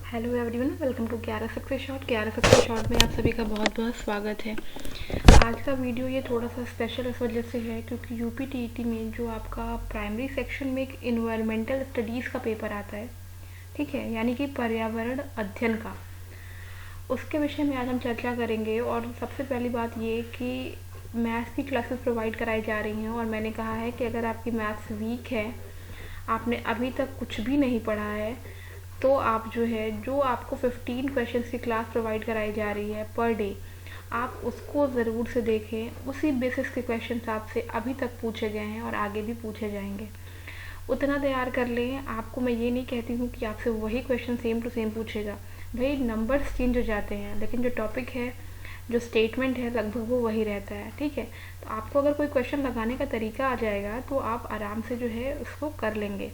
Hello everyone, welcome to 11 success shot. 11 success shot में आप सभी का बहुत बहुत स्वागत है। आज का वीडियो ये थोड़ा सा स्पेशल इस वजह से है क्योंकि यूपी में जो आपका प्राइमरी सेक्शन में एक इन्वायरमेंटल स्टडीज़ का पेपर आता है, ठीक है, यानी कि पर्यावरण अध्ययन का, उसके विषय में आज हम चर्चा करेंगे। और सबसे पहली बात ये कि मैथ्स की क्लासेस प्रोवाइड कराई जा रही हैं और मैंने कहा है कि अगर आपकी मैथ्स वीक है, आपने अभी तक कुछ भी नहीं पढ़ा है, तो आप जो आपको 15 क्वेश्चंस की क्लास प्रोवाइड कराई जा रही है पर डे, आप उसको ज़रूर से देखें। उसी बेसिस के क्वेश्चंस आपसे अभी तक पूछे गए हैं और आगे भी पूछे जाएंगे, उतना तैयार कर लें। आपको मैं ये नहीं कहती हूँ कि आपसे वही क्वेश्चन सेम टू सेम पूछेगा, भाई नंबर्स चेंज हो जाते हैं लेकिन जो टॉपिक है, जो स्टेटमेंट है, लगभग वो वही रहता है, ठीक है। तो आपको अगर कोई क्वेश्चन लगाने का तरीका आ जाएगा तो आप आराम से उसको कर लेंगे।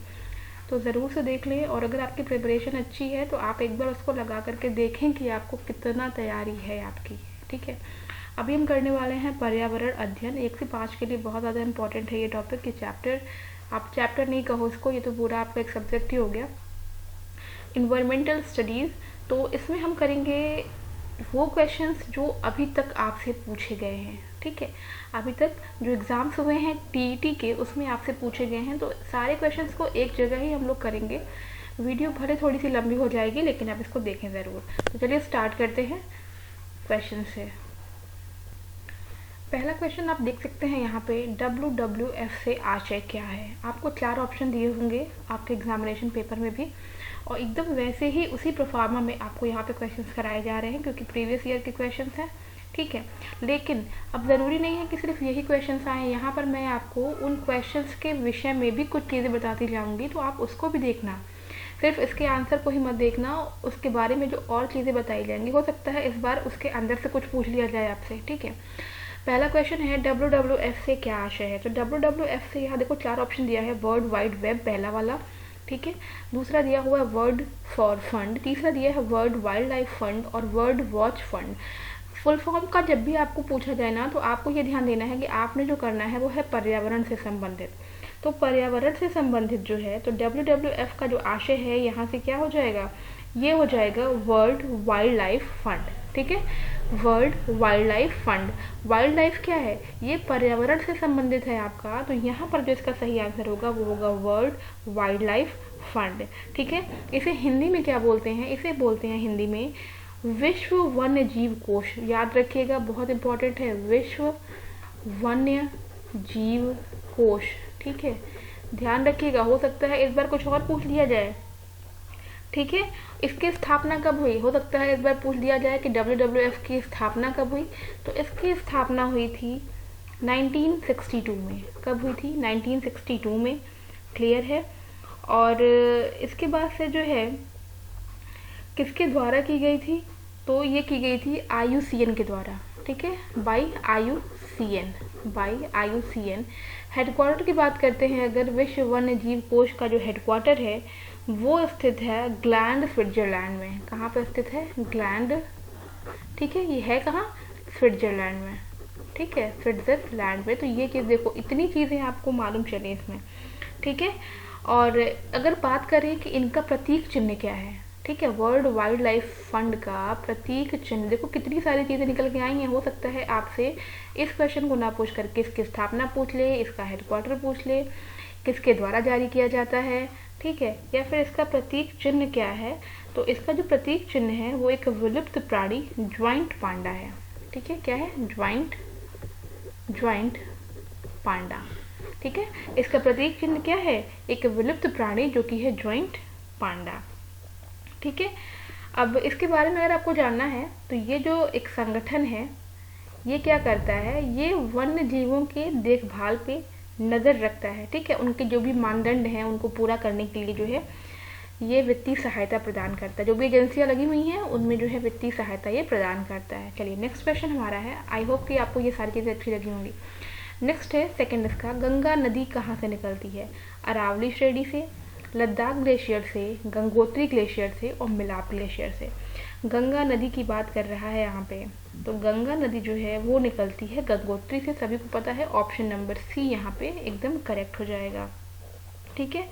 तो ज़रूर से देख लें और अगर आपकी प्रिपरेशन अच्छी है तो आप एक बार उसको लगा करके देखें कि आपको कितना तैयारी है आपकी, ठीक है। अभी हम करने वाले हैं पर्यावरण अध्ययन। 1 से 5 के लिए बहुत ज़्यादा इंपॉर्टेंट है ये टॉपिक। ये चैप्टर, आप चैप्टर नहीं कहो इसको, ये तो पूरा आपका एक सब्जेक्ट ही हो गया, इन्वायरमेंटल स्टडीज़। तो इसमें हम करेंगे वो क्वेश्चंस जो अभी तक आपसे पूछे गए हैं, ठीक है। अभी तक जो एग्ज़ाम्स हुए हैं टीईटी के, उसमें आपसे पूछे गए हैं, तो सारे क्वेश्चंस को एक जगह ही हम लोग करेंगे। वीडियो भले थोड़ी सी लंबी हो जाएगी लेकिन आप इसको देखें ज़रूर। तो चलिए स्टार्ट करते हैं क्वेश्चन से। पहला क्वेश्चन आप देख सकते हैं यहाँ पे, WWF से आशय क्या है। आपको 4 ऑप्शन दिए होंगे आपके एग्जामिनेशन पेपर में भी, और एकदम वैसे ही उसी प्रोफार्मा में आपको यहाँ पे क्वेश्चंस कराए जा रहे हैं क्योंकि प्रीवियस ईयर के क्वेश्चंस हैं, ठीक है। लेकिन अब ज़रूरी नहीं है कि सिर्फ यही क्वेश्चंस आए। यहाँ पर मैं आपको उन क्वेश्चंस के विषय में भी कुछ चीज़ें बताती जाऊँगी, तो आप उसको भी देखना, सिर्फ इसके आंसर को ही मत देखना। उसके बारे में जो और चीज़ें बताई जाएंगी, हो सकता है इस बार उसके अंदर से कुछ पूछ लिया जाए आपसे, ठीक है। पहला क्वेश्चन है WWF से क्या आशय है। तो WWF से यहाँ देखो 4 ऑप्शन दिया है। वर्ल्ड वाइड वेब पहला वाला, ठीक है। दूसरा दिया हुआ है वर्ल्ड फॉर फंड, तीसरा दिया है वर्ल्ड वाइल्ड लाइफ फंड और world watch fund. Full form का जब भी आपको पूछा जाए ना, तो आपको ये ध्यान देना है कि आपने जो करना है वो है पर्यावरण से संबंधित। तो पर्यावरण से संबंधित जो है, तो WWF का जो आशय है यहाँ से क्या हो जाएगा, ये हो जाएगा वर्ल्ड वाइल्ड लाइफ फंड, ठीक है। World wild life fund, wild life क्या है, ये पर्यावरण से संबंधित है आपका, तो यहाँ पर जो इसका सही आंसर होगा वो होगा वर्ल्ड वाइल्ड लाइफ फंड, ठीक है। इसे हिंदी में क्या बोलते हैं, इसे बोलते हैं हिंदी में विश्व वन्य जीव कोष। याद रखिएगा, बहुत इंपॉर्टेंट है, विश्व वन्य जीव कोष, ठीक है। ध्यान रखिएगा, हो सकता है इस बार कुछ और पूछ लिया जाए, ठीक है। इसकी स्थापना कब हुई, हो सकता है इस बार पूछ लिया जाए कि WWF की स्थापना कब हुई। तो इसकी स्थापना हुई थी 1962 में। कब हुई थी, 1962 में, क्लियर है। और इसके बाद से जो है किसके द्वारा की गई थी, तो ये की गई थी IUCN के द्वारा, ठीक है, बाई IUCN। हेडक्वार्टर की बात करते हैं अगर, विश्व वन्य जीव कोष का जो हेडक्वार्टर है वो स्थित है ग्लैंड, स्विट्जरलैंड में। कहाँ पर स्थित है, ग्लैंड, ठीक है। ये है कहाँ, स्विट्जरलैंड में, ठीक है, स्विट्जरलैंड में। तो ये चीज़ देखो, इतनी चीज़ें आपको मालूम चले इसमें, ठीक है। और अगर बात करें कि इनका प्रतीक चिन्ह क्या है, ठीक है, वर्ल्ड वाइल्ड लाइफ फंड का प्रतीक चिन्ह, देखो कितनी सारी चीज़ें निकल के आई हैं। हो सकता है आपसे इस क्वेश्चन को ना पूछ करके इसकी स्थापना पूछ ले, इसका हेडक्वार्टर पूछ ले, किसके द्वारा जारी किया जाता है, ठीक है, या फिर इसका प्रतीक चिन्ह क्या है। तो इसका जो प्रतीक चिन्ह है वो एक विलुप्त प्राणी ज्वाइंट पांडा है, ठीक है। क्या है, ज्वाइंट पांडा, ठीक है। इसका प्रतीक चिन्ह क्या है, एक विलुप्त प्राणी जो कि है ज्वाइंट पांडा, ठीक है। अब इसके बारे में अगर आपको जानना है तो ये जो एक संगठन है ये क्या करता है, ये वन्य जीवों के देखभाल पे नज़र रखता है, ठीक है। उनके जो भी मानदंड हैं उनको पूरा करने के लिए जो है ये वित्तीय सहायता प्रदान करता है। जो भी एजेंसियां लगी हुई हैं उनमें जो है वित्तीय सहायता ये प्रदान करता है। चलिए नेक्स्ट क्वेश्चन हमारा है, आई होप कि आपको ये सारी चीज़ें अच्छी लगी होंगी। नेक्स्ट है सेकंड इसका, गंगा नदी कहाँ से निकलती है। अरावली श्रेणी से, लद्दाख ग्लेशियर से, गंगोत्री ग्लेशियर से और मिलाप ग्लेशियर से। गंगा नदी की बात कर रहा है यहाँ पे, तो गंगा नदी जो है वो निकलती है गंगोत्री से, सभी को पता है। ऑप्शन नंबर सी यहाँ पे एकदम करेक्ट हो जाएगा, ठीक है।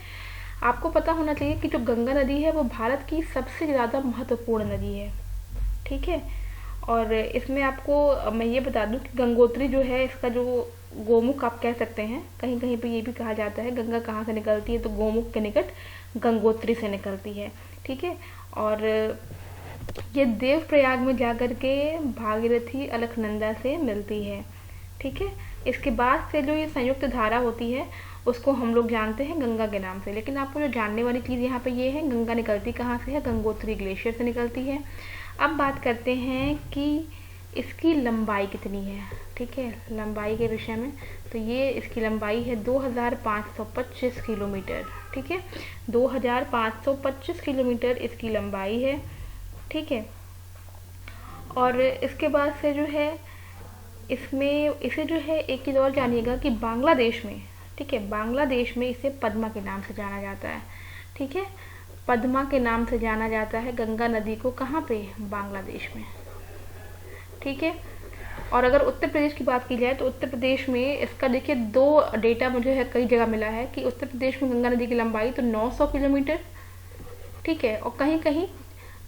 आपको पता होना चाहिए कि जो गंगा नदी है वो भारत की सबसे ज़्यादा महत्वपूर्ण नदी है, ठीक है। और इसमें आपको मैं ये बता दूं कि गंगोत्री जो है, इसका जो गोमुख आप कह सकते हैं, कहीं कहीं पे ये भी कहा जाता है गंगा कहाँ से निकलती है, तो गोमुख के निकट गंगोत्री से निकलती है, ठीक है। और ये देवप्रयाग में जाकर के भागीरथी अलकनंदा से मिलती है, ठीक है। इसके बाद से जो ये संयुक्त धारा होती है उसको हम लोग जानते हैं गंगा के नाम से। लेकिन आपको जो जानने वाली चीज़ यहाँ पे ये है, गंगा निकलती कहाँ से है, गंगोत्री ग्लेशियर से निकलती है। अब बात करते हैं कि इसकी लंबाई कितनी है, ठीक है, लंबाई के विषय में। तो ये इसकी लंबाई है 2525 किलोमीटर, ठीक है, 2525 किलोमीटर इसकी लंबाई है, ठीक है। और इसके बाद से जो है इसमें इसे जो है एक चीज़ और जानिएगा कि बांग्लादेश में, ठीक है, बांग्लादेश में इसे पद्मा के नाम से जाना जाता है, ठीक है, पद्मा के नाम से जाना जाता है गंगा नदी को। कहाँ पे? बांग्लादेश में, ठीक है। और अगर उत्तर प्रदेश की बात की जाए तो उत्तर प्रदेश में इसका देखिए दो डेटा मुझे है कई जगह मिला है कि उत्तर प्रदेश में गंगा नदी की लंबाई तो 900 किलोमीटर, ठीक है, और कहीं कहीं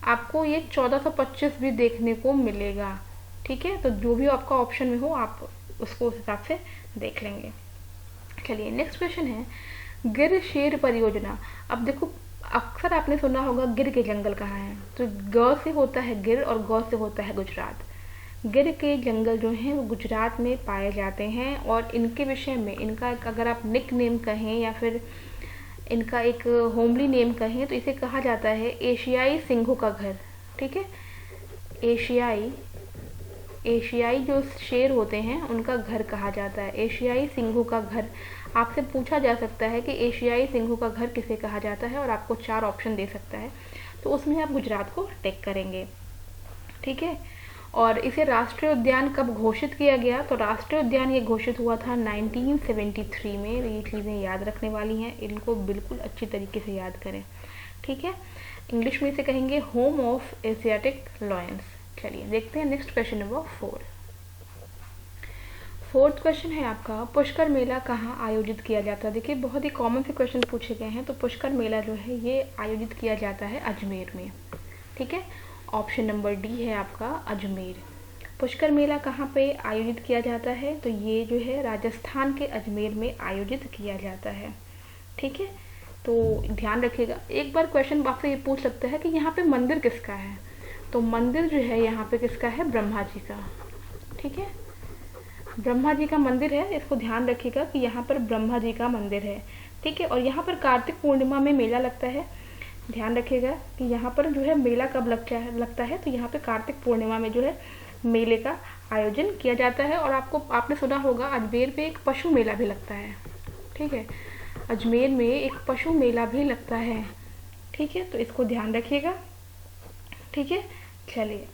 आपको ये 1425 भी देखने को मिलेगा, ठीक है। तो जो भी आपका ऑप्शन में हो आप उसको उस हिसाब से देख लेंगे। चलिए नेक्स्ट क्वेश्चन है, गिर शेर परियोजना। अब देखो अक्सर आपने सुना होगा गिर के जंगल कहाँ हैं, तो ग से होता है गिर और गौ से होता है गुजरात। गिर के जंगल जो हैं वो गुजरात में पाए जाते हैं और इनके विषय में इनका अगर आप निक नेम कहें या फिर इनका एक होमली नेम कहें तो इसे कहा जाता है एशियाई सिंहों का घर, ठीक है। एशियाई जो शेर होते हैं उनका घर कहा जाता है, एशियाई सिंहों का घर। आपसे पूछा जा सकता है कि एशियाई सिंहों का घर किसे कहा जाता है और आपको 4 ऑप्शन दे सकता है, तो उसमें आप गुजरात को टिक करेंगे, ठीक है। और इसे राष्ट्रीय उद्यान कब घोषित किया गया? तो राष्ट्रीय उद्यान ये घोषित हुआ था 1973 में। ये चीज़ें याद रखने वाली हैं, इनको बिल्कुल अच्छी तरीके से याद करें, ठीक है। इंग्लिश में इसे कहेंगे होम ऑफ एशियाटिक लॉयंस। चलिए देखते हैं next question number 4। Fourth question है आपका, पुष्कर मेला कहाँ आयोजित किया जाता है? देखिए बहुत ही कॉमन से क्वेश्चन पूछे गए हैं। तो पुष्कर मेला जो है ये आयोजित किया जाता है अजमेर में, ठीक है। ऑप्शन नंबर डी है आपका अजमेर। पुष्कर मेला कहाँ पे आयोजित किया जाता है? तो ये जो है राजस्थान के अजमेर में आयोजित किया जाता है, ठीक है। तो ध्यान रखिएगा, एक बार क्वेश्चन आपसे ये पूछ सकता है कि यहाँ पे मंदिर किसका है? तो मंदिर जो है यहाँ पे किसका है? ब्रह्मा जी का, ठीक है, ब्रह्मा जी का मंदिर है। इसको ध्यान रखिएगा कि यहाँ पर ब्रह्मा जी का मंदिर है, ठीक है। और यहाँ पर कार्तिक पूर्णिमा में मेला लगता है। ध्यान रखिएगा कि यहाँ पर जो है मेला कब लगता है तो यहाँ पे कार्तिक पूर्णिमा में जो है मेले का आयोजन किया जाता है। और आपने सुना होगा अजमेर में एक पशु मेला भी लगता है, ठीक है, अजमेर में एक पशु मेला भी लगता है, ठीक है। तो इसको ध्यान रखिएगा, ठीक है। चलिए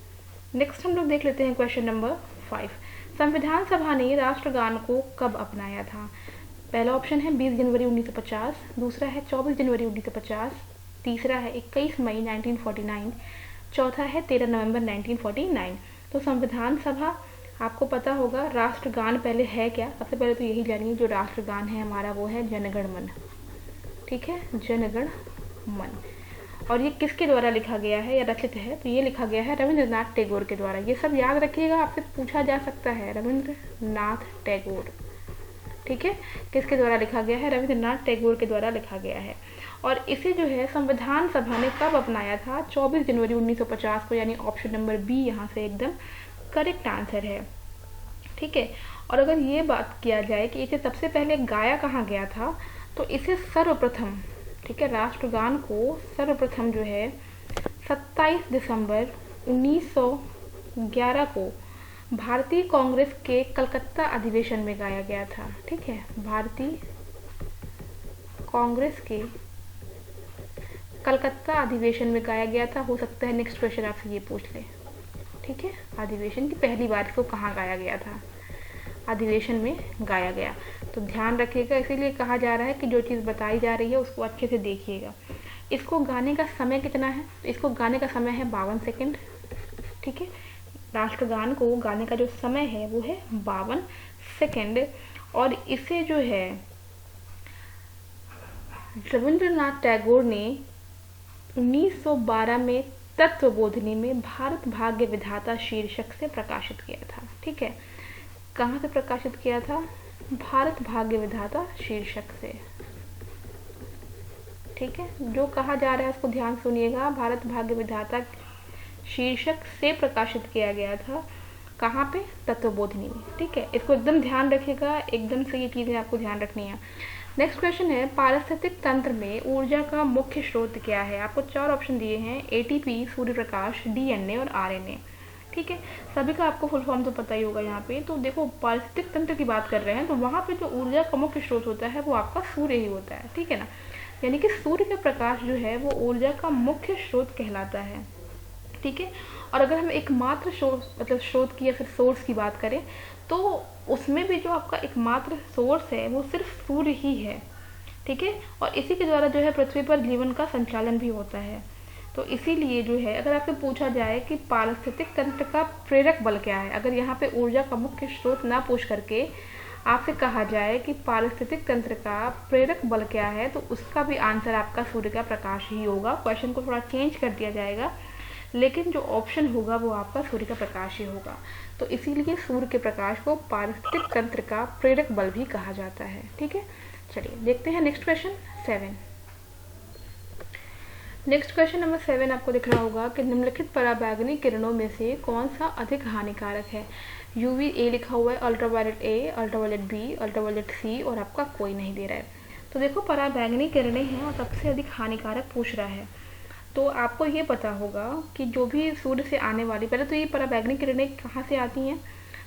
नेक्स्ट हम लोग देख लेते हैं क्वेश्चन नंबर 5। संविधान सभा ने राष्ट्रगान को कब अपनाया था? पहला ऑप्शन है 20 जनवरी 1950, दूसरा है 24 जनवरी 1950, तीसरा है 21 मई 1949, चौथा है 13 नवंबर 1949। तो संविधान सभा आपको पता होगा राष्ट्रगान पहले है क्या? सबसे पहले तो यही जानिए जो राष्ट्रगान है हमारा वो है जनगण मन, ठीक है, जनगण मन। और ये किसके द्वारा लिखा गया है या रचित है? तो ये लिखा गया है रविंद्रनाथ टैगोर के द्वारा। ये सब याद रखिएगा, आपसे पूछा जा सकता है, रविंद्रनाथ टैगोर, ठीक है, किसके द्वारा लिखा गया है? रविंद्रनाथ टैगोर के द्वारा लिखा गया है। और इसे जो है संविधान सभा ने कब अपनाया था? 24 जनवरी 1950 को, यानी ऑप्शन नंबर बी यहाँ से एकदम करेक्ट आंसर है, ठीक है। और अगर ये बात किया जाए कि इसे सबसे पहले गाया कहाँ गया था, तो इसे सर्वप्रथम, ठीक है, राष्ट्रगान को सर्वप्रथम जो है 27 दिसंबर 1911 को भारतीय कांग्रेस के कलकत्ता अधिवेशन में गाया गया था, ठीक है, भारतीय कांग्रेस के कलकत्ता अधिवेशन में गाया गया था। हो सकता है नेक्स्ट क्वेश्चन आपसे ये पूछ ले, ठीक है, अधिवेशन की पहली बार इसको कहाँ गाया गया था? अधिवेशन में गाया गया। तो ध्यान रखिएगा, इसीलिए कहा जा रहा है कि जो चीज़ बताई जा रही है उसको अच्छे से देखिएगा। इसको गाने का समय कितना है? तो इसको गाने का समय है 52 सेकंड, ठीक है। राष्ट्रगान को गाने का जो समय है वो है 52 सेकंड। और इसे जो है रविंद्रनाथ टैगोर ने 1912 में तत्वबोधिनी में भारत भाग्य विधाता शीर्षक से प्रकाशित किया था। ठीक है, कहाँ से प्रकाशित किया था? भारत भाग्य विधाता शीर्षक से। ठीक है, जो कहा जा रहा है उसको ध्यान सुनिएगा। भारत भाग्य विधाता शीर्षक से प्रकाशित किया गया था। कहाँ पे? तत्वबोधिनी में। ठीक है, इसको एकदम ध्यान रखिएगा, एकदम से ये चीज़ें आपको ध्यान रखनी है। नेक्स्ट क्वेश्चन है, पारिस्थितिक तंत्र में ऊर्जा का मुख्य स्रोत क्या है? आपको 4 ऑप्शन दिए हैं, एटीपी, सूर्य प्रकाश, डीएनए और आरएनए। ठीक है, सभी का आपको फुल फॉर्म तो पता ही होगा यहाँ पे। तो देखो, पारिस्थितिक तंत्र की बात कर रहे हैं तो वहाँ पे जो ऊर्जा का मुख्य स्रोत होता है वो आपका सूर्य ही होता है। ठीक है ना, यानी कि सूर्य का प्रकाश जो है वो ऊर्जा का मुख्य स्रोत कहलाता है। ठीक है, और अगर हम एकमात्र स्रोत की या फिर सोर्स की बात करें तो उसमें भी जो आपका एकमात्र सोर्स है वो सिर्फ सूर्य ही है। ठीक है, और इसी के द्वारा जो है पृथ्वी पर जीवन का संचालन भी होता है। तो इसीलिए जो है, अगर आपसे पूछा जाए कि पारिस्थितिक तंत्र का प्रेरक बल क्या है, अगर यहाँ पे ऊर्जा का मुख्य स्रोत ना पूछ करके आपसे कहा जाए कि पारिस्थितिक तंत्र का प्रेरक बल क्या है, तो उसका भी आंसर आपका सूर्य का प्रकाश ही होगा। क्वेश्चन को थोड़ा चेंज कर दिया जाएगा, लेकिन जो ऑप्शन होगा वो आपका सूर्य का प्रकाश ही होगा। तो इसीलिए सूर्य के प्रकाश को पारिस्थितिक तंत्र का प्रेरक बल भी कहा जाता है। ठीक है, चलिए देखते हैं next question 7। Next question number 7 आपको दिख रहा होगा कि निम्नलिखित पराबैंगनी किरणों में से कौन सा अधिक हानिकारक है? यूवी ए लिखा हुआ है, ultraviolet A, ultraviolet B, ultraviolet C और आपका कोई नहीं दे रहा है। तो देखो, पराबैंगनी किरणें हैं और सबसे अधिक हानिकारक पूछ रहा है। तो आपको ये पता होगा कि जो भी सूर्य से आने वाली, पहले तो ये पराबैंगनी किरणें कहाँ से आती हैं?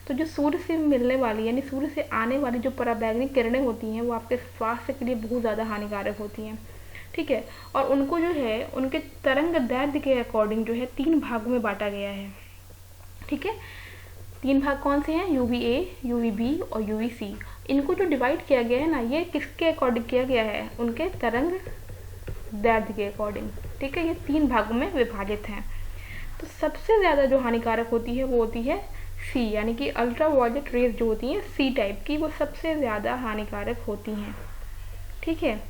तो जो सूर्य से मिलने वाली यानी सूर्य से आने वाली जो पराबैंगनी किरणें होती हैं वो आपके स्वास्थ्य के लिए बहुत ज़्यादा हानिकारक होती हैं। ठीक है, और उनको जो है उनके तरंग दैर्ध्य के अकॉर्डिंग जो है 3 भागों में बांटा गया है। ठीक है, 3 भाग कौन से हैं? यूवी ए, यूवी बी और यूवी सी। इनको जो डिवाइड किया गया है ना, ये किसके अकॉर्डिंग किया गया है? उनके तरंग दैर्ध्य के अकॉर्डिंग। ठीक है, ये 3 भागों में विभाजित हैं। तो सबसे ज़्यादा जो हानिकारक होती है वो होती है सी, यानी कि अल्ट्रावायलेट रेज जो होती हैं सी टाइप की, वो सबसे ज़्यादा हानिकारक होती हैं। ठीक है,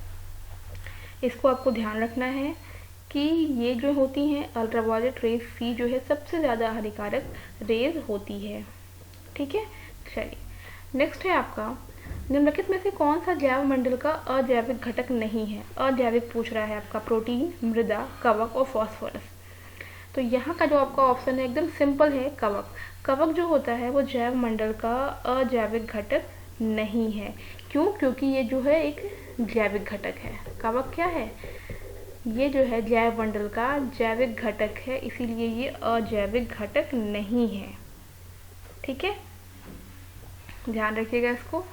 इसको आपको ध्यान रखना है कि ये जो होती हैं अल्ट्रावायलेट रेज सी जो है सबसे ज़्यादा हानिकारक रेज होती है। ठीक है, चलिए नेक्स्ट है आपका, निम्नलिखित में से कौन सा जैव मंडल का अजैविक घटक नहीं है? अजैविक पूछ रहा है आपका, प्रोटीन, मृदा, कवक और फॉस्फोरस। तो यहाँ का जो आपका ऑप्शन है एकदम सिंपल है, कवक। कवक जो होता है वो जैव मंडल का अजैविक घटक नहीं है। क्यों? क्योंकि ये जो है एक जैविक घटक है। कवक क्या है? ये जो है जैव मंडल का जैविक घटक है, इसीलिए ये अजैविक घटक नहीं है। ठीक है, ध्यान रखिएगा इसको।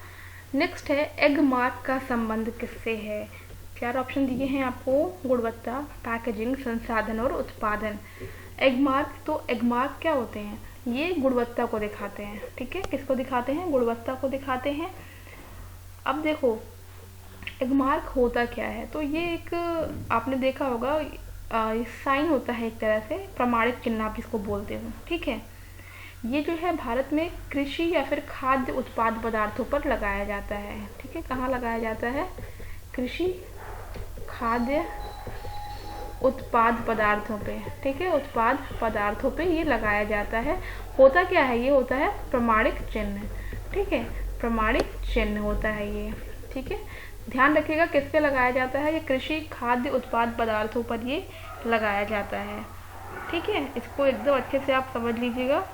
नेक्स्ट है, एग मार्क का संबंध किससे है? 4 ऑप्शन दिए हैं आपको, गुणवत्ता, पैकेजिंग, संसाधन और उत्पादन। एग मार्क, तो एग मार्क क्या होते हैं? ये गुणवत्ता को दिखाते हैं। ठीक है, किसको दिखाते हैं? गुणवत्ता को दिखाते हैं। अब देखो, एग मार्क होता क्या है? तो ये एक, आपने देखा होगा, साइन होता है एक तरह से, प्रमाणिक चिन्ह आप जिसको बोलते हो। ठीक है, ये जो है भारत में कृषि या फिर खाद्य उत्पाद पदार्थों पर लगाया जाता है। ठीक है, कहाँ लगाया जाता है? कृषि खाद्य उत्पाद पदार्थों पे। ठीक है, उत्पाद पदार्थों पे ये लगाया जाता है। होता क्या है? ये होता है प्रमाणिक चिन्ह। ठीक है, प्रमाणिक चिन्ह होता है ये। ठीक है, ध्यान रखिएगा किस पे लगाया जाता है? ये कृषि खाद्य उत्पाद पदार्थों पर ये लगाया जाता है। ठीक है, इसको एकदम अच्छे से आप समझ लीजिएगा।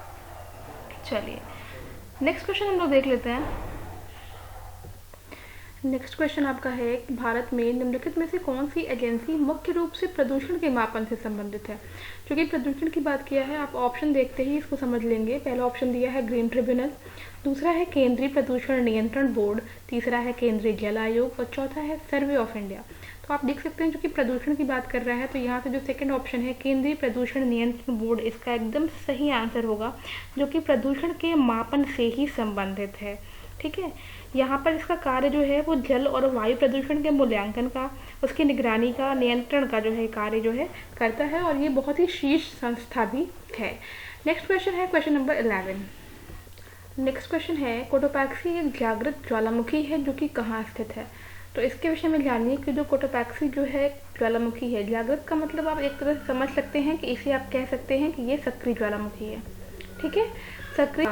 चलिए नेक्स्ट क्वेश्चन हम लोग देख लेते हैं। नेक्स्ट क्वेश्चन आपका है, भारत में निम्नलिखित में से कौन सी एजेंसी मुख्य रूप से प्रदूषण के मापन से संबंधित है? क्योंकि प्रदूषण की बात किया है, आप ऑप्शन देखते ही इसको समझ लेंगे। पहला ऑप्शन दिया है ग्रीन ट्रिब्यूनल, दूसरा है केंद्रीय प्रदूषण नियंत्रण बोर्ड, तीसरा है केंद्रीय जल आयोग और चौथा है सर्वे ऑफ इंडिया। तो आप देख सकते हैं जो कि प्रदूषण की बात कर रहा है, तो यहाँ से जो सेकंड ऑप्शन है केंद्रीय प्रदूषण नियंत्रण बोर्ड, इसका एकदम सही आंसर होगा, जो कि प्रदूषण के मापन से ही संबंधित है। ठीक है, यहाँ पर इसका कार्य जो है वो जल और वायु प्रदूषण के मूल्यांकन का, उसकी निगरानी का, नियंत्रण का जो है कार्य जो है करता है, और ये बहुत ही शीर्ष संस्था भी है। नेक्स्ट क्वेश्चन है क्वेश्चन नंबर 11। नेक्स्ट क्वेश्चन है, कोटोपैक्सी एक जागृत ज्वालामुखी है जो कि कहाँ स्थित है? तो इसके विषय में जानिए कि जो कोटोपैक्सी जो है ज्वालामुखी है, जागृत का मतलब आप एक तरह से समझ सकते हैं कि इसे आप कह सकते हैं कि ये सक्रिय ज्वालामुखी है। ठीक है, सक्रिय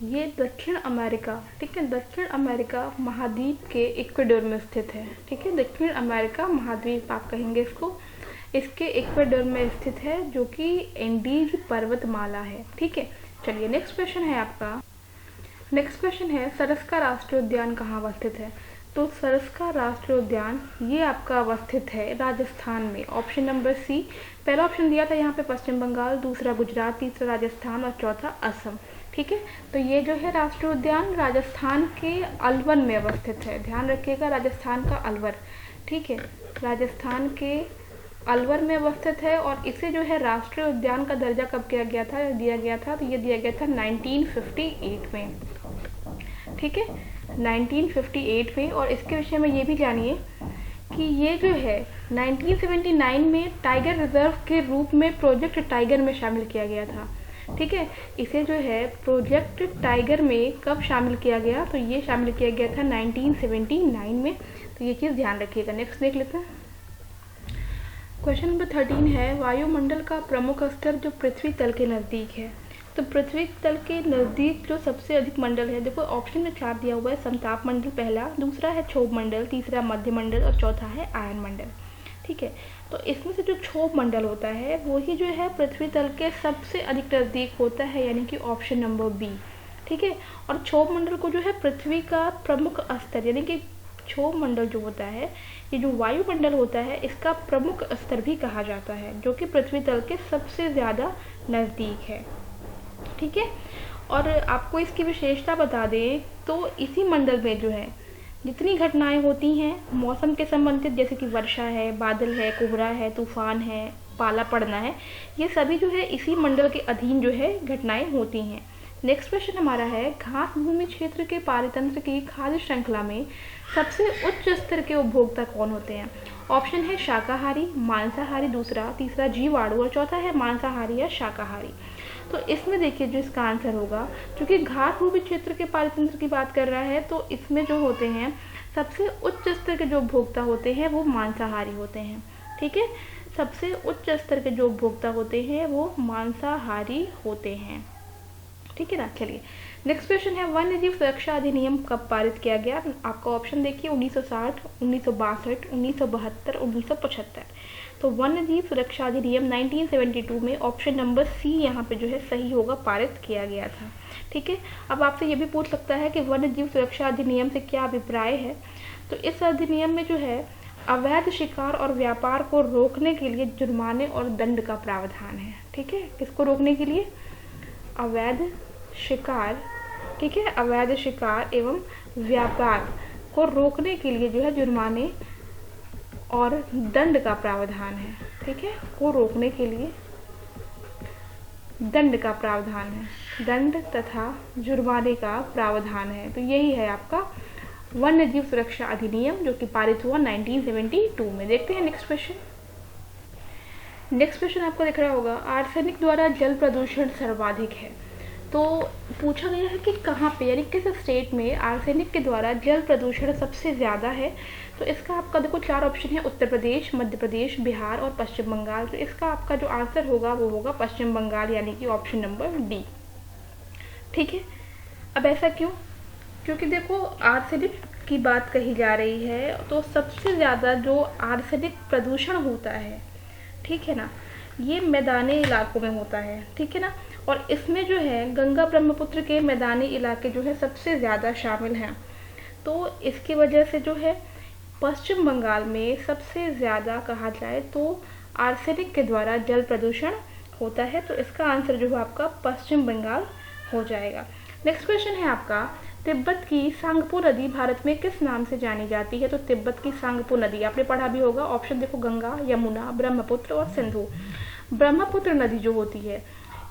ये दक्षिण अमेरिका, ठीक है, दक्षिण अमेरिका महाद्वीप के इक्वेडोर में स्थित है। ठीक है, दक्षिण अमेरिका महाद्वीप आप कहेंगे इसको, इसके इक्वेडोर में स्थित है, जो कि एंडीज पर्वतमाला है। ठीक है, चलिए नेक्स्ट क्वेश्चन है आपका। नेक्स्ट क्वेश्चन है सरस्का राष्ट्रीय उद्यान कहाँ अवस्थित है। तो सरस्का राष्ट्रीय उद्यान ये आपका अवस्थित है राजस्थान में। ऑप्शन नंबर सी, पहला ऑप्शन दिया था यहाँ पे पश्चिम बंगाल, दूसरा गुजरात, तीसरा राजस्थान और चौथा असम। ठीक है, तो ये जो है राष्ट्रीय उद्यान राजस्थान के अलवर में अवस्थित है। ध्यान रखिएगा, राजस्थान का अलवर। ठीक है, राजस्थान के अलवर में अवस्थित है और इसे जो है राष्ट्रीय उद्यान का दर्जा कब दिया गया था, तो ये दिया गया था 1958 में। ठीक है, 1958 में। और इसके विषय में ये भी जानिए कि ये जो है 1979 में टाइगर रिजर्व के रूप में प्रोजेक्ट टाइगर में शामिल किया गया था। ठीक है, इसे जो है प्रोजेक्ट टाइगर में कब शामिल किया गया, तो ये शामिल किया गया था 1979 में। तो ये चीज़ ध्यान रखिएगा। नेक्स्ट देख लेते हैं। क्वेश्चन नंबर 13 है वायुमंडल का प्रमुख स्तर जो पृथ्वी तल के नज़दीक है। तो पृथ्वी तल के नज़दीक जो सबसे अधिक मंडल है, देखो ऑप्शन में 4 दिया हुआ है। समताप मंडल पहला, दूसरा है क्षोभ मंडल, तीसरा मध्य मंडल और चौथा है आयन मंडल। ठीक है, तो इसमें से जो क्षोभ मंडल होता है वही जो है पृथ्वी तल के सबसे अधिक नज़दीक होता है, यानी कि ऑप्शन नंबर बी। ठीक है, और क्षोभ मंडल को जो है पृथ्वी का प्रमुख स्तर, यानी कि क्षोभ मंडल जो होता है, ये जो वायुमंडल होता है इसका प्रमुख स्तर भी कहा जाता है, जो कि पृथ्वी तल के सबसे ज़्यादा नज़दीक है। ठीक है, और आपको इसकी विशेषता बता दें तो इसी मंडल में जो है जितनी घटनाएं होती हैं मौसम के संबंधित, जैसे कि वर्षा है, बादल है, कोहरा है, तूफान है, पाला पड़ना है, ये सभी जो है इसी मंडल के अधीन जो है घटनाएं होती हैं। नेक्स्ट क्वेश्चन हमारा है घास भूमि क्षेत्र के पारितंत्र की खाद्य श्रृंखला में सबसे उच्च स्तर के उपभोक्ता कौन होते हैं। ऑप्शन है शाकाहारी, मांसाहारी दूसरा, तीसरा जीवाणु और चौथा है मांसाहारी या शाकाहारी। तो इसमें देखिए जो इसका आंसर होगा, क्योंकि घास भूमि क्षेत्र के पारितंत्र की बात कर रहा है, तो इसमें जो होते हैं सबसे उच्च स्तर के जो उपभोक्ता होते हैं वो मांसाहारी होते हैं। ठीक है, सबसे उच्च स्तर के जो उपभोक्ता होते हैं वो मांसाहारी होते हैं। ठीक है ना, चलिए नेक्स्ट क्वेश्चन है वन्य जीव सुरक्षा अधिनियम कब पारित किया गया। आपका ऑप्शन देखिए 1960, 1962, 1972, 1975। तो वन्य जीव सुरक्षा अधिनियम 1972 में ऑप्शन नंबर सी यहाँ पे जो है सही होगा, पारित किया गया था। ठीक है, अब आपसे ये भी पूछ सकता है कि वन्य जीव सुरक्षा अधिनियम से क्या अभिप्राय है। तो इस अधिनियम में जो है अवैध शिकार और व्यापार को रोकने के लिए जुर्माने और दंड का प्रावधान है। ठीक है, किसको रोकने के लिए, अवैध शिकार। ठीक है, अवैध शिकार एवं व्यापार को रोकने के लिए जो है जुर्माने और दंड का प्रावधान है। ठीक है, को रोकने के लिए दंड का प्रावधान है, दंड तथा जुर्माने का प्रावधान है। तो यही है आपका वन्य जीव सुरक्षा अधिनियम, जो कि पारित हुआ 1972 में। देखते हैं नेक्स्ट क्वेश्चन। नेक्स्ट क्वेश्चन आपको दिख रहा होगा आर्सेनिक द्वारा जल प्रदूषण सर्वाधिक है। तो पूछा गया है कि कहाँ पे, यानी किस स्टेट में आर्सेनिक के द्वारा जल प्रदूषण सबसे ज़्यादा है। तो इसका आपका देखो 4 ऑप्शन है, उत्तर प्रदेश, मध्य प्रदेश, बिहार और पश्चिम बंगाल। तो इसका आपका जो आंसर होगा वो होगा पश्चिम बंगाल, यानी कि ऑप्शन नंबर डी। ठीक है, अब ऐसा क्यों, क्योंकि देखो आर्सेनिक की बात कही जा रही है, तो सबसे ज़्यादा जो आर्सेनिक प्रदूषण होता है, ठीक है ना, ये मैदानी इलाकों में होता है। ठीक है ना, और इसमें जो है गंगा ब्रह्मपुत्र के मैदानी इलाके जो है सबसे ज़्यादा शामिल हैं। तो इसकी वजह से जो है पश्चिम बंगाल में सबसे ज़्यादा कहा जाए तो आर्सेनिक के द्वारा जल प्रदूषण होता है। तो इसका आंसर जो है आपका पश्चिम बंगाल हो जाएगा। नेक्स्ट क्वेश्चन है आपका तिब्बत की सांगपो नदी भारत में किस नाम से जानी जाती है। तो तिब्बत की सांगपो नदी आपने पढ़ा भी होगा। ऑप्शन देखो गंगा, यमुना, ब्रह्मपुत्र और सिंधु। ब्रह्मपुत्र नदी जो होती है,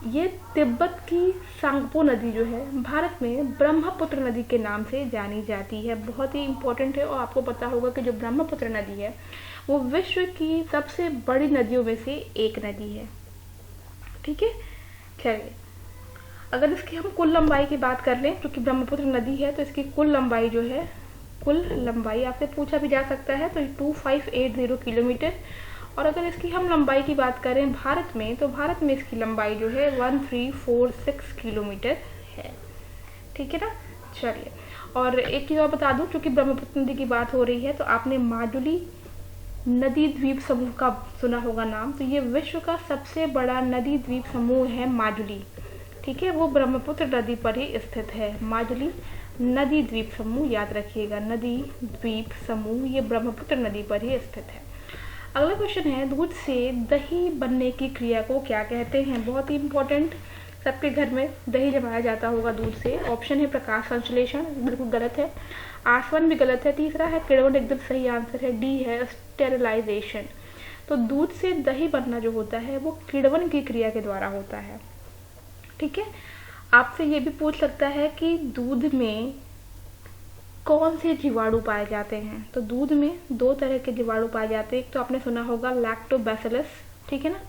ये तिब्बत की सांगपो नदी जो है भारत में ब्रह्मपुत्र नदी के नाम से जानी जाती है। बहुत ही इंपॉर्टेंट है, और आपको पता होगा कि जो ब्रह्मपुत्र नदी है वो विश्व की सबसे बड़ी नदियों में से एक नदी है। ठीक है, चलिए अगर इसकी हम कुल लंबाई की बात कर लें, क्योंकि ब्रह्मपुत्र नदी है तो इसकी कुल लंबाई जो है, कुल लंबाई आपसे पूछा भी जा सकता है, तो 2580 किलोमीटर। और अगर इसकी हम लंबाई की बात करें भारत में, तो भारत में इसकी लंबाई जो है 1346 किलोमीटर है। ठीक है ना। चलिए, और एक चीज़ और बता दूं, क्योंकि ब्रह्मपुत्र नदी की बात हो रही है, तो आपने माजुली नदी द्वीप समूह का सुना होगा नाम। तो ये विश्व का सबसे बड़ा नदी द्वीप समूह है माजुली। ठीक है, वो ब्रह्मपुत्र नदी पर ही स्थित है। माजुली नदी द्वीप समूह, याद रखिएगा, नदी द्वीप समूह ये ब्रह्मपुत्र नदी पर ही स्थित है। अगला क्वेश्चन है, दूध से दही बनने की क्रिया को क्या कहते हैं? बहुत ही इंपॉर्टेंट, सबके घर में दही जमाया जाता होगा दूध से। ऑप्शन है प्रकाश संश्लेषण, बिल्कुल गलत है। आसवन भी गलत है। तीसरा है किण्वन, एकदम सही आंसर है। डी है स्टेरिलाइजेशन। तो दूध से दही बनना जो होता है वो किण्वन की क्रिया के द्वारा होता है। ठीक है, आपसे ये भी पूछ सकता है कि दूध में कौन से जीवाणु पाए जाते हैं? तो दूध में दो तरह के जीवाणु पाए जाते हैं। एक तो आपने सुना होगा लैक्टोबैसिलस, ठीक है ना,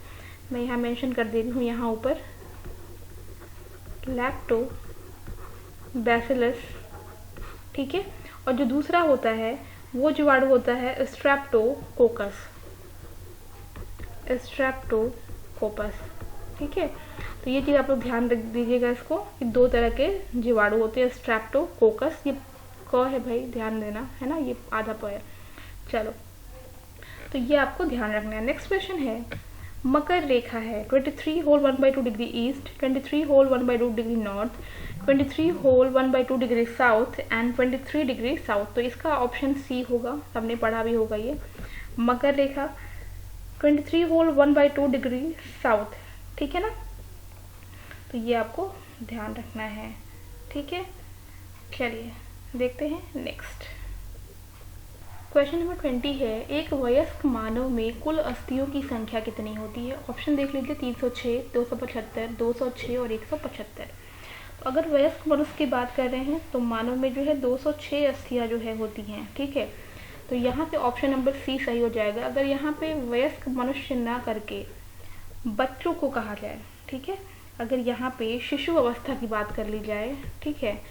मैं यहाँ मेंशन कर दे रही हूँ यहाँ ऊपर, लैक्टोबैसिलस। ठीक है, और जो दूसरा होता है वो जीवाणु होता है स्ट्रेप्टोकोकस, स्ट्रेप्टोकोकस। ठीक है, तो ये चीज़ आप लोग ध्यान रख दीजिएगा इसको, कि दो तरह के जीवाणु होते हैं, स्ट्रेप्टोकोकस। ये क है भाई, ध्यान देना है ना, ये आधा प है। चलो, तो ये आपको ध्यान रखना है। नेक्स्ट क्वेश्चन है, मकर रेखा है 23 whole 1/2 degree east, 23 whole 1/2 degree north, 23 whole 1/2 degree south and 23 degree south. तो इसका ऑप्शन सी होगा, सबने पढ़ा भी होगा ये। मकर रेखा 23 होल 1/2 डिग्री साउथ। ठीक है ना, तो ये आपको ध्यान रखना है। ठीक है, चलिए देखते हैं नेक्स्ट क्वेश्चन नंबर 20 है, एक वयस्क मानव में कुल अस्थियों की संख्या कितनी होती है? ऑप्शन देख लीजिए, 306, 275, 206 और 175। तो अगर वयस्क मनुष्य की बात कर रहे हैं तो मानव में जो है 206 अस्थियां जो है होती हैं। ठीक है, तो यहाँ पे ऑप्शन नंबर सी सही हो जाएगा। अगर यहाँ पे वयस्क मनुष्य ना करके बच्चों को कहा जाए, ठीक है, अगर यहाँ पे शिशु अवस्था की बात कर ली जाए, ठीक है,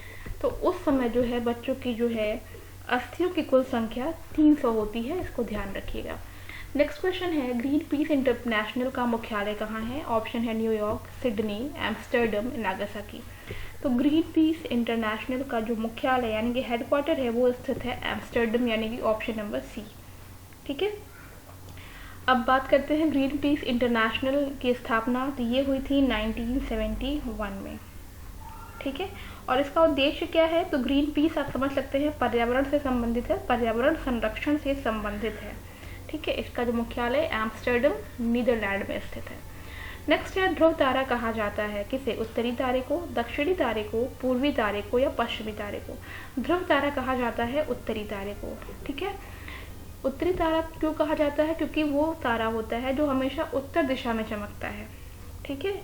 तो उस समय जो है बच्चों की जो है अस्थियों की कुल संख्या 300 होती है, इसको ध्यान रखिएगा। नेक्स्ट क्वेश्चन है, ग्रीन पीस इंटरनेशनल का मुख्यालय कहाँ है? ऑप्शन है न्यूयॉर्क, सिडनी, एम्स्टर्डम, नागासाकी। तो ग्रीन पीस इंटरनेशनल का जो मुख्यालय यानी कि हेडक्वार्टर है वो स्थित है एम्स्टर्डम, यानी कि ऑप्शन नंबर सी। ठीक है, अब बात करते हैं ग्रीन पीस इंटरनेशनल की स्थापना, तो ये हुई थी 1971 में। ठीक है, और इसका उद्देश्य क्या है? तो ग्रीन पीस आप समझ सकते हैं पर्यावरण से संबंधित है, पर्यावरण संरक्षण से संबंधित है। ठीक है, इसका जो मुख्यालय एम्स्टर्डम नीदरलैंड में स्थित है। नेक्स्ट है, ध्रुव तारा कहा जाता है किसे? उत्तरी तारे को, दक्षिणी तारे को, पूर्वी तारे को या पश्चिमी तारे को? ध्रुव तारा कहा जाता है उत्तरी तारे को। ठीक है, उत्तरी तारा क्यों कहा जाता है? क्योंकि वो तारा होता है जो हमेशा उत्तर दिशा में चमकता है। ठीक है,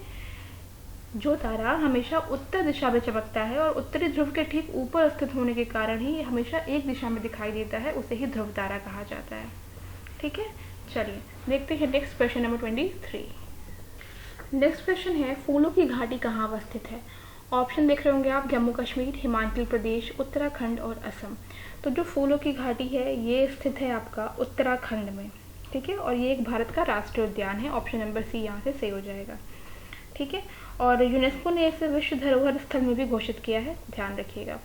जो तारा हमेशा उत्तर दिशा में चमकता है और उत्तरी ध्रुव के ठीक ऊपर स्थित होने के कारण ही हमेशा एक दिशा में दिखाई देता है, उसे ही ध्रुव तारा कहा जाता है। ठीक है, चलिए देखते हैं next question number 23। Next question है, फूलों की घाटी कहाँ अवस्थित है? ऑप्शन देख रहे होंगे आप, जम्मू कश्मीर, हिमाचल प्रदेश, उत्तराखंड और असम। तो जो फूलों की घाटी है ये स्थित है आपका उत्तराखंड में। ठीक है, और ये एक भारत का राष्ट्रीय उद्यान है। ऑप्शन नंबर सी यहाँ से सही हो जाएगा। ठीक है, और यूनेस्को ने इसे विश्व धरोहर स्थल में भी घोषित किया है, ध्यान रखिएगा।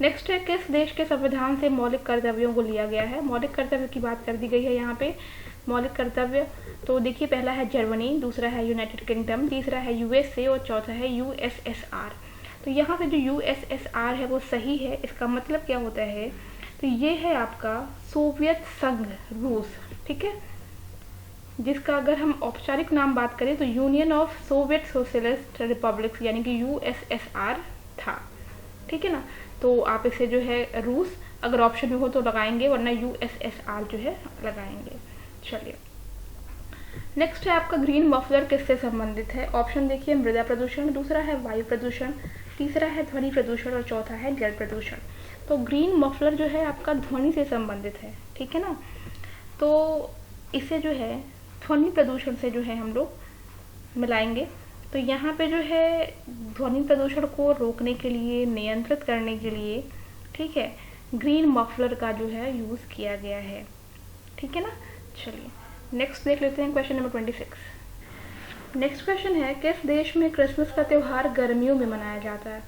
नेक्स्ट है, किस देश के संविधान से मौलिक कर्तव्यों को लिया गया है? मौलिक कर्तव्य की बात कर दी गई है यहाँ पे। मौलिक कर्तव्य तो देखिए, पहला है जर्मनी, दूसरा है यूनाइटेड किंगडम, तीसरा है यूएसए और चौथा है यूएसएसआर। तो यहाँ से जो यूएसएसआर है वो सही है। इसका मतलब क्या होता है? तो ये है आपका सोवियत संघ रूस। ठीक है, जिसका अगर हम औपचारिक नाम बात करें तो union of Soviet socialist republics यानी कि यूएसएसआर था। ठीक है ना, तो आप इसे जो है रूस अगर ऑप्शन में हो तो लगाएंगे, वरना यूएसएसआर जो है लगाएंगे। चलिए नेक्स्ट है आपका, ग्रीन मफलर किससे संबंधित है? ऑप्शन देखिए, मृदा प्रदूषण, दूसरा है वायु प्रदूषण, तीसरा है ध्वनि प्रदूषण और चौथा है जल प्रदूषण। तो ग्रीन मफलर जो है आपका ध्वनि से संबंधित है। ठीक है ना, तो इसे जो है ध्वनि प्रदूषण से जो है हम लोग मिलाएंगे। तो यहाँ पे जो है ध्वनि प्रदूषण को रोकने के लिए, नियंत्रित करने के लिए, ठीक है, ग्रीन मफलर का जो है यूज़ किया गया है। ठीक है ना। चलिए नेक्स्ट देख लेते हैं क्वेश्चन नंबर 26। नेक्स्ट क्वेश्चन है, किस देश में क्रिसमस का त्यौहार गर्मियों में मनाया जाता है?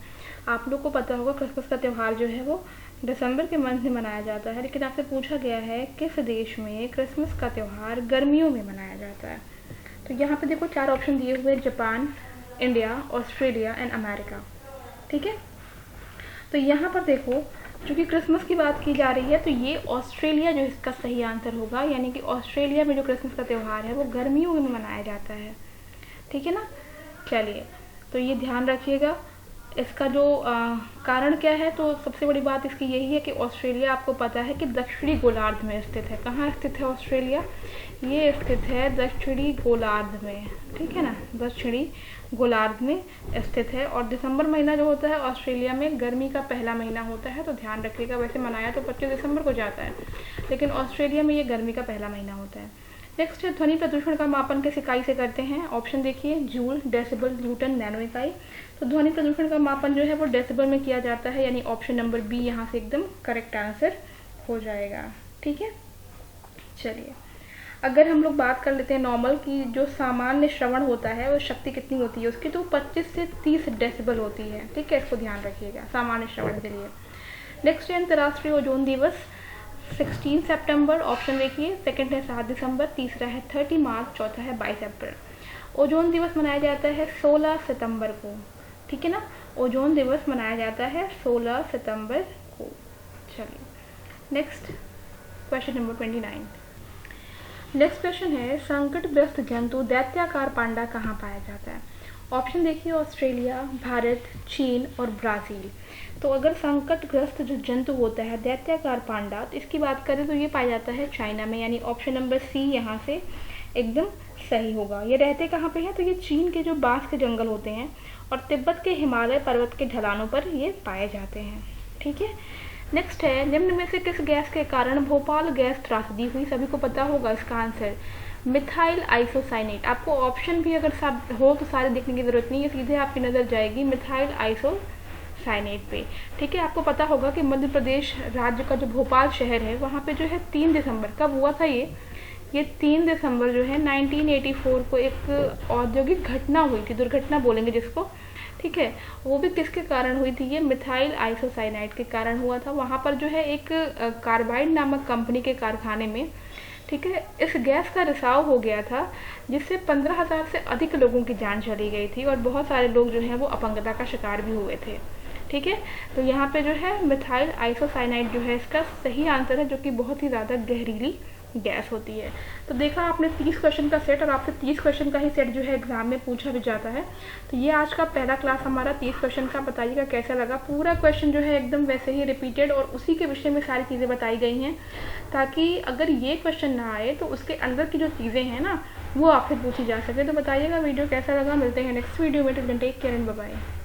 आप लोग को पता होगा क्रिसमस का त्यौहार जो है वो दिसंबर के मंथ में मनाया जाता है, लेकिन आपसे पूछा गया है किस देश में क्रिसमस का त्यौहार गर्मियों में मनाया जाता है। तो यहाँ पे देखो 4 ऑप्शन दिए हुए हैं, Japan, India, Australia and America. ठीक है। तो यहाँ पर देखो चूँकि क्रिसमस की बात की जा रही है तो ये ऑस्ट्रेलिया जो इसका सही आंसर होगा, यानी कि ऑस्ट्रेलिया में जो क्रिसमस का त्यौहार है वो गर्मियों में मनाया जाता है। ठीक है ना। चलिए तो ये ध्यान रखिएगा। इसका जो कारण क्या है, तो सबसे बड़ी बात इसकी यही है कि ऑस्ट्रेलिया आपको पता है कि दक्षिणी गोलार्ध में स्थित है। कहाँ स्थित है ऑस्ट्रेलिया? ये स्थित है दक्षिणी गोलार्ध में। ठीक है ना, दक्षिणी गोलार्ध में स्थित है। और दिसंबर महीना जो होता है ऑस्ट्रेलिया में गर्मी का पहला महीना होता है, तो ध्यान रखिएगा। वैसे मनाया तो 25 दिसंबर को जाता है, लेकिन ऑस्ट्रेलिया में ये गर्मी का पहला महीना होता है। नेक्स्ट है, ध्वनि प्रदूषण का मापन किस इकाई से करते हैं? ऑप्शन देखिए, जूल, डेसिबल, न्यूटन, नैनो इकाई। तो ध्वनि प्रदूषण का मापन जो है वो डेसिबल में किया जाता है, यानी ऑप्शन नंबर बी यहाँ से एकदम करेक्ट आंसर हो जाएगा। ठीक है। चलिए अगर हम लोग बात कर लेते हैं नॉर्मल की, जो सामान्य श्रवण होता है वो शक्ति कितनी होती है उसकी, तो 25 से 30 डेसिबल होती है। ठीक है, इसको ध्यान रखिएगा सामान्य श्रवण के लिए। नेक्स्ट है अंतर्राष्ट्रीय ओजोन दिवस, 16 सितंबर। ऑप्शन देखिए, सेकंड है 7 दिसंबर, तीसरा है 30 मार्च, चौथा है 22 अप्रैल। ओजोन दिवस मनाया जाता है 16 सितंबर को। ठीक है ना, ओजोन दिवस मनाया जाता है 16 सितंबर को। चलिए next question number 29। Next question है, संकटग्रस्त जंतु दैत्याकार पांडा कहाँ पाया जाता है? ऑप्शन देखिए, ऑस्ट्रेलिया, भारत, चीन और ब्राज़ील। तो अगर संकटग्रस्त जो जंतु होता है दैत्याकार पांडा, तो इसकी बात करें तो ये पाया जाता है चाइना में, यानी ऑप्शन नंबर सी यहाँ से एकदम सही होगा। ये रहते कहाँ पे हैं? तो ये चीन के जो बांस के जंगल होते हैं और तिब्बत के हिमालय पर्वत के ढलानों पर ये पाए जाते हैं। ठीक है। नेक्स्ट है, निम्न में से किस गैस के कारण भोपाल गैस त्रासदी हुई? सभी को पता होगा इसका आंसर, मिथाइल आइसोसाइनेट। आपको ऑप्शन भी अगर सब हो तो सारे देखने की जरूरत नहीं है, सीधे आपकी नज़र जाएगी मिथाइल आइसोसाइनेट पे। ठीक है। आपको पता होगा कि मध्य प्रदेश राज्य का जो भोपाल शहर है वहाँ पे जो है 3 दिसंबर कब हुआ था? ये 3 दिसंबर जो है 1984 को एक औद्योगिक घटना हुई थी, दुर्घटना बोलेंगे जिसको। ठीक है, वो भी किसके कारण हुई थी? ये मिथाइल आइसोसाइनाइड के कारण हुआ था। वहाँ पर जो है एक कार्बाइड नामक कंपनी के कारखाने में, ठीक है, इस गैस का रिसाव हो गया था, जिससे 15,000 से अधिक लोगों की जान चली गई थी और बहुत सारे लोग जो हैं वो अपंगता का शिकार भी हुए थे। ठीक है। तो यहाँ पे जो है मिथाइल आइसोसाइनाइड जो है इसका सही आंसर है, जो कि बहुत ही ज़्यादा जहरीली गैस होती है। तो देखा आपने 30 क्वेश्चन का सेट, और आपसे 30 क्वेश्चन का ही सेट जो है एग्जाम में पूछा भी जाता है। तो ये आज का पहला क्लास हमारा 30 क्वेश्चन का। बताइएगा कैसा लगा। पूरा क्वेश्चन जो है एकदम वैसे ही रिपीटेड और उसी के विषय में सारी चीज़ें बताई गई हैं, ताकि अगर ये क्वेश्चन ना आए तो उसके अंदर की जो चीज़ें हैं ना वो आपसे पूछी जा सके। तो बताइएगा वीडियो कैसा लगा। मिलते हैं नेक्स्ट वीडियो में। Till then take care and bye bye.